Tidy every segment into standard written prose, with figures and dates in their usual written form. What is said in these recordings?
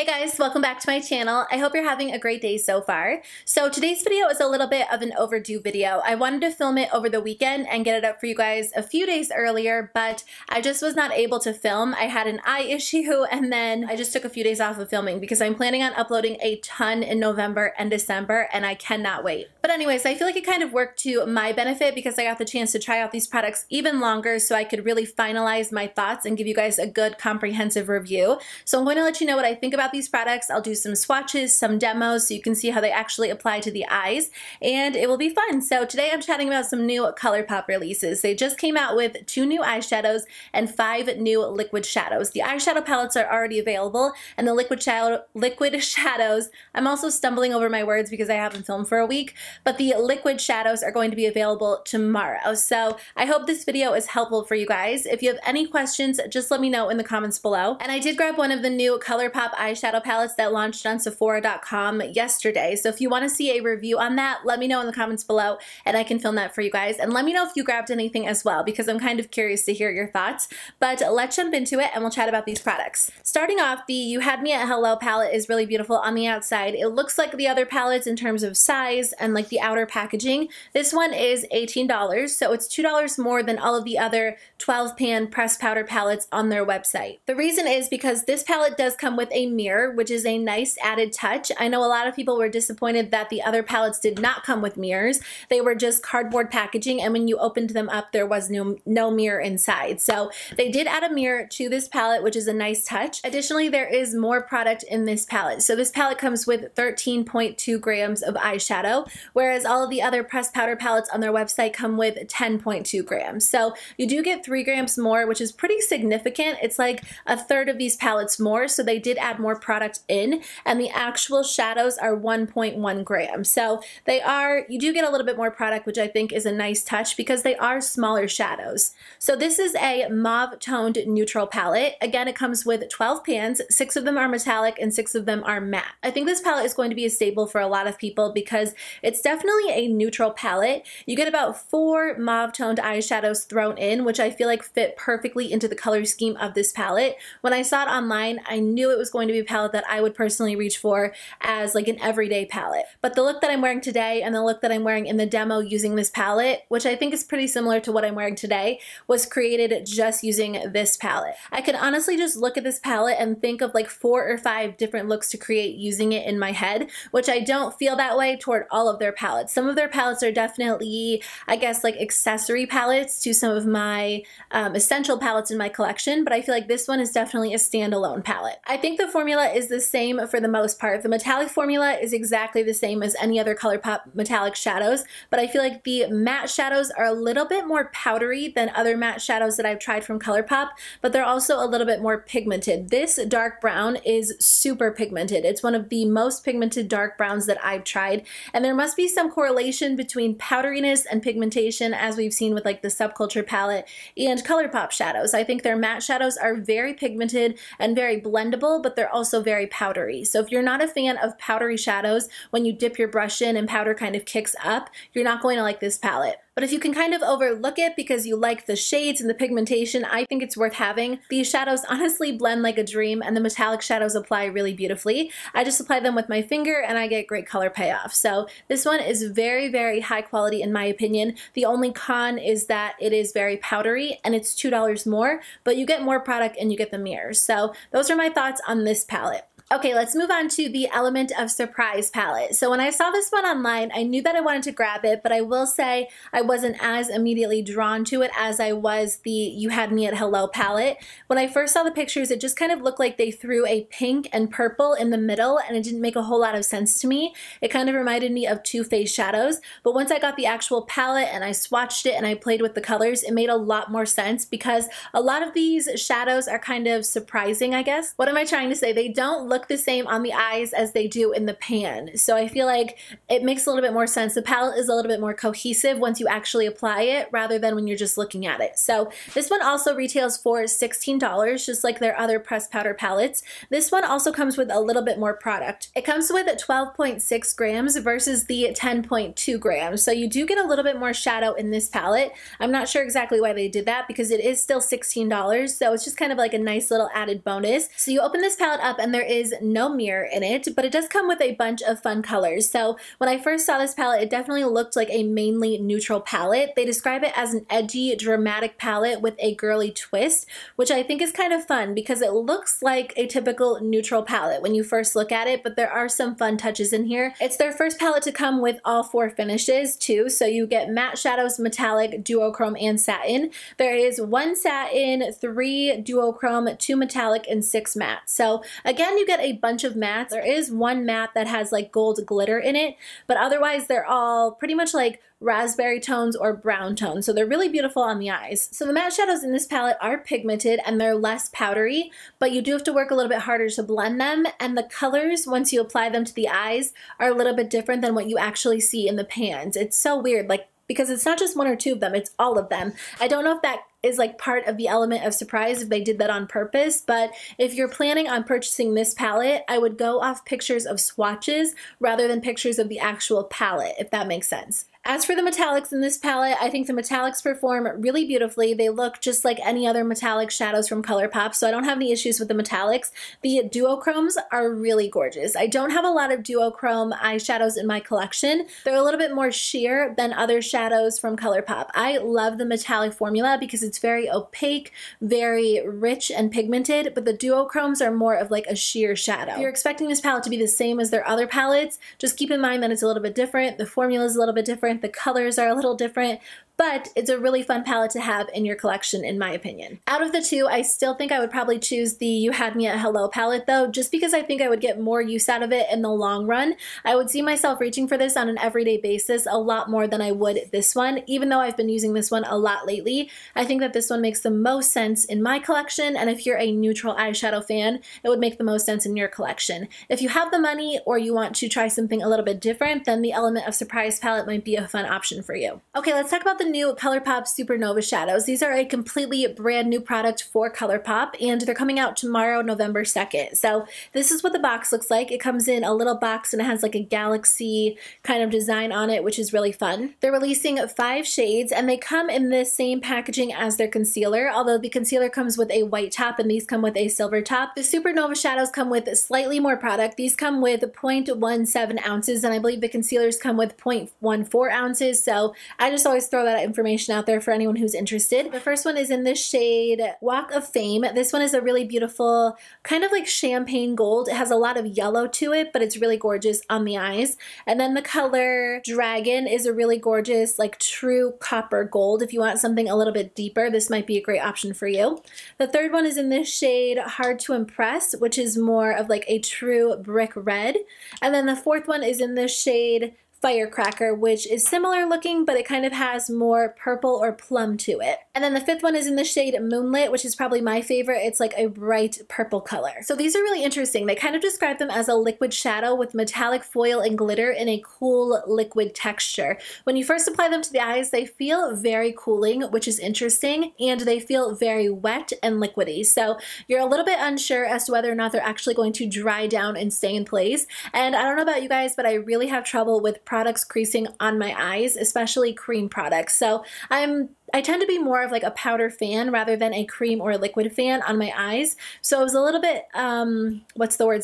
Hey guys, welcome back to my channel. I hope you're having a great day so far. So today's video is a little bit of an overdue video. I wanted to film it over the weekend and get it up for you guys a few days earlier, but I just was not able to film. I had an eye issue and then I just took a few days off of filming because I'm planning on uploading a ton in November and December and I cannot wait. But anyways, I feel like it kind of worked to my benefit because I got the chance to try out these products even longer so I could really finalize my thoughts and give you guys a good comprehensive review. So I'm going to let you know what I think about these products. I'll do some swatches, some demos so you can see how they actually apply to the eyes, and it will be fun. So today I'm chatting about some new Colourpop releases. They just came out with 2 new eyeshadows and 5 new liquid shadows. The eyeshadow palettes are already available, and the liquid shadows, I'm also stumbling over my words because I haven't filmed for a week, but the liquid shadows are going to be available tomorrow. So I hope this video is helpful for you guys. If you have any questions, just let me know in the comments below. And I did grab one of the new Colourpop eyeshadow palettes that launched on Sephora.com yesterday. So if you want to see a review on that, let me know in the comments below and I can film that for you guys. And let me know if you grabbed anything as well because I'm kind of curious to hear your thoughts. But let's jump into it and we'll chat about these products. Starting off, the You Had Me at Hello palette is really beautiful on the outside. It looks like the other palettes in terms of size and like the outer packaging. This one is $18, so it's $2 more than all of the other 12-pan pressed powder palettes on their website. The reason is because this palette does come with a mirror, which is a nice added touch. I know a lot of people were disappointed that the other palettes did not come with mirrors. They were just cardboard packaging, and when you opened them up, there was no mirror inside. So they did add a mirror to this palette, which is a nice touch. Additionally, there is more product in this palette. So this palette comes with 13.2 grams of eyeshadow, whereas all of the other pressed powder palettes on their website come with 10.2 grams. So you do get 3 grams more, which is pretty significant. It's like a third of these palettes more, so they did add more product in, and the actual shadows are 1.1 grams. So you do get a little bit more product, which I think is a nice touch because they are smaller shadows. So this is a mauve toned neutral palette. Again, it comes with 12 pans, 6 of them are metallic and 6 of them are matte. I think this palette is going to be a staple for a lot of people because it's definitely a neutral palette. You get about 4 mauve toned eyeshadows thrown in, which I feel like fit perfectly into the color scheme of this palette. When I saw it online, I knew it was going to be a palette that I would personally reach for as like an everyday palette. But the look that I'm wearing today and the look that I'm wearing in the demo using this palette, which I think is pretty similar to what I'm wearing today, was created just using this palette. I could honestly just look at this palette and think of like 4 or 5 different looks to create using it in my head, which I don't feel that way toward all of their palettes. Some of their palettes are definitely, I guess, like accessory palettes to some of my essential palettes in my collection, but I feel like this one is definitely a standalone palette. I think the formula is the same for the most part. The metallic formula is exactly the same as any other Colourpop metallic shadows, but I feel like the matte shadows are a little bit more powdery than other matte shadows that I've tried from Colourpop, but they're also a little bit more pigmented. This dark brown is super pigmented. It's one of the most pigmented dark browns that I've tried, and there must be some correlation between powderiness and pigmentation as we've seen with like the Subculture palette and Colourpop shadows. I think their matte shadows are very pigmented and very blendable, but they're also very powdery. So if you're not a fan of powdery shadows, when you dip your brush in and powder kind of kicks up, you're not going to like this palette. But if you can kind of overlook it because you like the shades and the pigmentation, I think it's worth having. These shadows honestly blend like a dream, and the metallic shadows apply really beautifully. I just apply them with my finger and I get great color payoff. So this one is very, very high quality in my opinion. The only con is that it is very powdery and it's $2 more, but you get more product and you get the mirrors. So those are my thoughts on this palette. Okay, let's move on to the Element of Surprise palette. So when I saw this one online, I knew that I wanted to grab it, but I will say I wasn't as immediately drawn to it as I was the You Had Me at Hello palette. When I first saw the pictures, it just kind of looked like they threw a pink and purple in the middle, and it didn't make a whole lot of sense to me. It kind of reminded me of Too Faced shadows, but once I got the actual palette and I swatched it and I played with the colors, it made a lot more sense because a lot of these shadows are kind of surprising, I guess. What am I trying to say? They don't look the same on the eyes as they do in the pan. So I feel like it makes a little bit more sense. The palette is a little bit more cohesive once you actually apply it rather than when you're just looking at it. So this one also retails for $16, just like their other pressed powder palettes. This one also comes with a little bit more product. It comes with 12.6 grams versus the 10.2 grams. So you do get a little bit more shadow in this palette. I'm not sure exactly why they did that because it is still $16. So it's just kind of like a nice little added bonus. So you open this palette up and there is is no mirror in it, but it does come with a bunch of fun colors. So when I first saw this palette, it definitely looked like a mainly neutral palette. They describe it as an edgy, dramatic palette with a girly twist, which I think is kind of fun because it looks like a typical neutral palette when you first look at it, but there are some fun touches in here. It's their first palette to come with all 4 finishes too, so you get matte shadows, metallic, duochrome, and satin. There is 1 satin, 3 duochrome, 2 metallic, and 6 matte. So again, you get a bunch of mattes. There is 1 matte that has like gold glitter in it, but otherwise they're all pretty much like raspberry tones or brown tones, so they're really beautiful on the eyes. So the matte shadows in this palette are pigmented and they're less powdery, but you do have to work a little bit harder to blend them, and the colors, once you apply them to the eyes, are a little bit different than what you actually see in the pans. It's so weird, like, because it's not just 1 or 2 of them, it's all of them. I don't know if that is like part of the element of surprise, if they did that on purpose, but if you're planning on purchasing this palette, I would go off pictures of swatches rather than pictures of the actual palette, if that makes sense. As for the metallics in this palette, I think the metallics perform really beautifully. They look just like any other metallic shadows from Colourpop, so I don't have any issues with the metallics. The duochromes are really gorgeous. I don't have a lot of duochrome eyeshadows in my collection. They're a little bit more sheer than other shadows from Colourpop. I love the metallic formula because it's very opaque, very rich and pigmented, but the duochromes are more of like a sheer shadow. If you're expecting this palette to be the same as their other palettes, just keep in mind that it's a little bit different. The formula is a little bit different. The colors are a little different, but it's a really fun palette to have in your collection, in my opinion. Out of the 2, I still think I would probably choose the You Had Me at Hello palette though, just because I think I would get more use out of it in the long run. I would see myself reaching for this on an everyday basis a lot more than I would this one, even though I've been using this one a lot lately. I think that this one makes the most sense in my collection, and if you're a neutral eyeshadow fan, it would make the most sense in your collection. If you have the money or you want to try something a little bit different, then the Element of Surprise palette might be a fun option for you. Okay, let's talk about the new Colourpop Supernova Shadows. These are a completely brand new product for Colourpop, and they're coming out tomorrow, November 2nd. So this is what the box looks like. It comes in a little box and it has like a galaxy kind of design on it, which is really fun. They're releasing 5 shades and they come in the same packaging as their concealer, although the concealer comes with a white top and these come with a silver top. The Supernova Shadows come with slightly more product. These come with 0.17 ounces, and I believe the concealers come with 0.14 ounces, so I just always throw that information out there for anyone who's interested. The first one is in this shade Walk of Fame. This one is a really beautiful kind of like champagne gold. It has a lot of yellow to it, but it's really gorgeous on the eyes. And then the color Dragon is a really gorgeous like true copper gold. If you want something a little bit deeper, this might be a great option for you. The third one is in this shade Hard to Impress, which is more of like a true brick red. And then the fourth one is in this shade Firecracker, which is similar looking, but it kind of has more purple or plum to it. And then the fifth one is in the shade Moonlit, which is probably my favorite. It's like a bright purple color. So these are really interesting. They kind of describe them as a liquid shadow with metallic foil and glitter in a cool liquid texture. When you first apply them to the eyes, they feel very cooling, which is interesting, and they feel very wet and liquidy. So you're a little bit unsure as to whether or not they're actually going to dry down and stay in place. And I don't know about you guys, but I really have trouble with products creasing on my eyes, especially cream products. So I tend to be more of like a powder fan rather than a cream or a liquid fan on my eyes. So I was a little bit,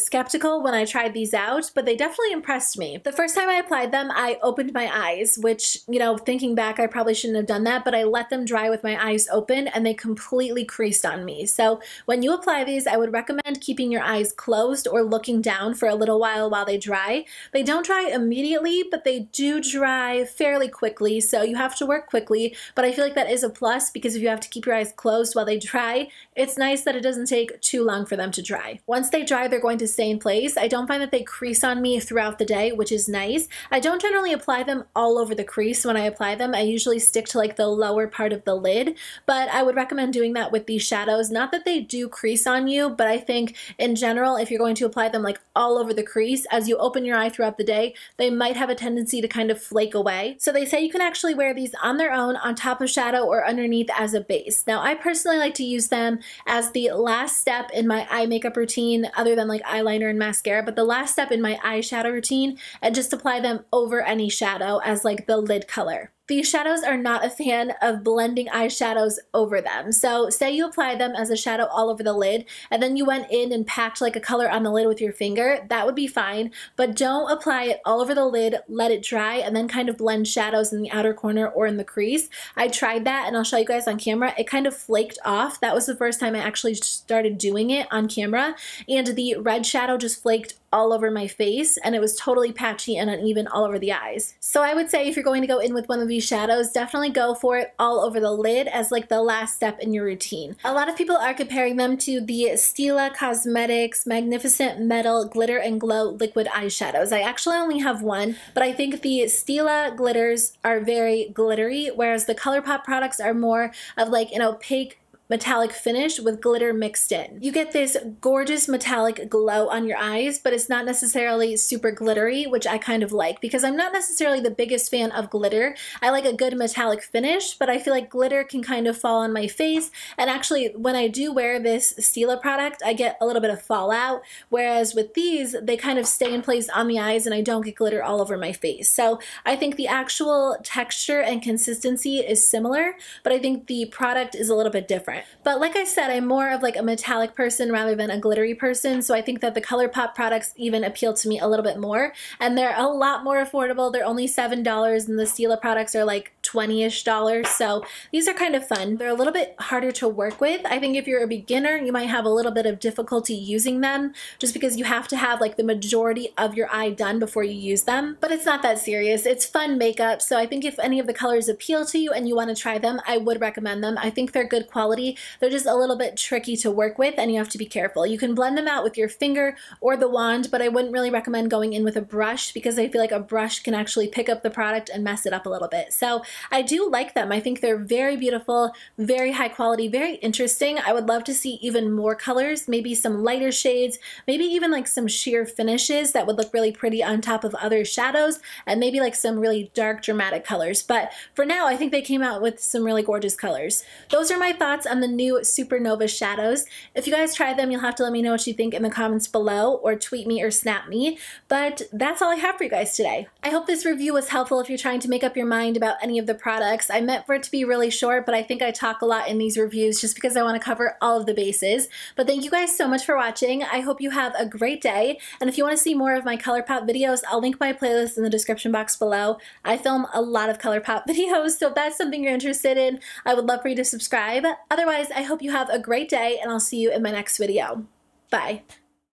skeptical when I tried these out, but they definitely impressed me. The first time I applied them, I opened my eyes, which, you know, thinking back, I probably shouldn't have done that, but I let them dry with my eyes open and they completely creased on me. So when you apply these, I would recommend keeping your eyes closed or looking down for a little while they dry. They don't dry immediately, but they do dry fairly quickly, so you have to work quickly, but I feel like that is a plus because if you have to keep your eyes closed while they dry, it's nice that it doesn't take too long for them to dry. Once they dry, they're going to stay in place. I don't find that they crease on me throughout the day, which is nice. I don't generally apply them all over the crease when I apply them. I usually stick to like the lower part of the lid, but I would recommend doing that with these shadows. Not that they do crease on you, but I think in general, if you're going to apply them like all over the crease, as you open your eye throughout the day, they might have a tendency to kind of flake away. So they say you can actually wear these on their own, on top of shadow, or underneath as a base. Now, I personally like to use them as the last step in my eye makeup routine, other than like eyeliner and mascara, but the last step in my eyeshadow routine, and just apply them over any shadow as like the lid color. these shadows are not a fan of blending eyeshadows over them. So say you apply them as a shadow all over the lid and then you went in and packed like a color on the lid with your finger, that would be fine, but don't apply it all over the lid, let it dry, and then kind of blend shadows in the outer corner or in the crease. I tried that and I'll show you guys on camera. It kind of flaked off. That was the first time I actually started doing it on camera, and the red shadow just flaked all over my face and it was totally patchy and uneven all over the eyes. So I would say if you're going to go in with one of these shadows, definitely go for it all over the lid as like the last step in your routine. A lot of people are comparing them to the Stila Cosmetics Magnificent Metal Glitter and Glow Liquid Eyeshadows. I actually only have one, but I think the Stila glitters are very glittery, whereas the Colourpop products are more of like an opaque metallic finish with glitter mixed in. You get this gorgeous metallic glow on your eyes, but it's not necessarily super glittery, which I kind of like because I'm not necessarily the biggest fan of glitter. I like a good metallic finish, but I feel like glitter can kind of fall on my face, and actually when I do wear this Stila product, I get a little bit of fallout, whereas with these, they kind of stay in place on the eyes and I don't get glitter all over my face. So I think the actual texture and consistency is similar, but I think the product is a little bit different. But like I said, I'm more of like a metallic person rather than a glittery person, so I think that the Colourpop products even appeal to me a little bit more, and they're a lot more affordable. They're only $7 and the Stila products are like $20-ish, so these are kind of fun. They're a little bit harder to work with. I think if you're a beginner, you might have a little bit of difficulty using them just because you have to have like the majority of your eye done before you use them, but it's not that serious. It's fun makeup, so I think if any of the colors appeal to you and you want to try them, I would recommend them. I think they're good quality. They're just a little bit tricky to work with and you have to be careful. You can blend them out with your finger or the wand, but I wouldn't really recommend going in with a brush because I feel like a brush can actually pick up the product and mess it up a little bit. So I do like them. I think they're very beautiful, very high quality, very interesting. I would love to see even more colors, maybe some lighter shades, maybe even like some sheer finishes that would look really pretty on top of other shadows, and maybe like some really dark dramatic colors. But for now, I think they came out with some really gorgeous colors. Those are my thoughts on the new Supernova Shadows. If you guys try them, you'll have to let me know what you think in the comments below or tweet me or snap me. But that's all I have for you guys today. I hope this review was helpful if you're trying to make up your mind about any of the products. I meant for it to be really short, but I think I talk a lot in these reviews just because I want to cover all of the bases. But thank you guys so much for watching. I hope you have a great day. And if you want to see more of my Colourpop videos, I'll link my playlist in the description box below. I film a lot of Colourpop videos, so if that's something you're interested in, I would love for you to subscribe. Otherwise, I hope you have a great day and I'll see you in my next video. Bye.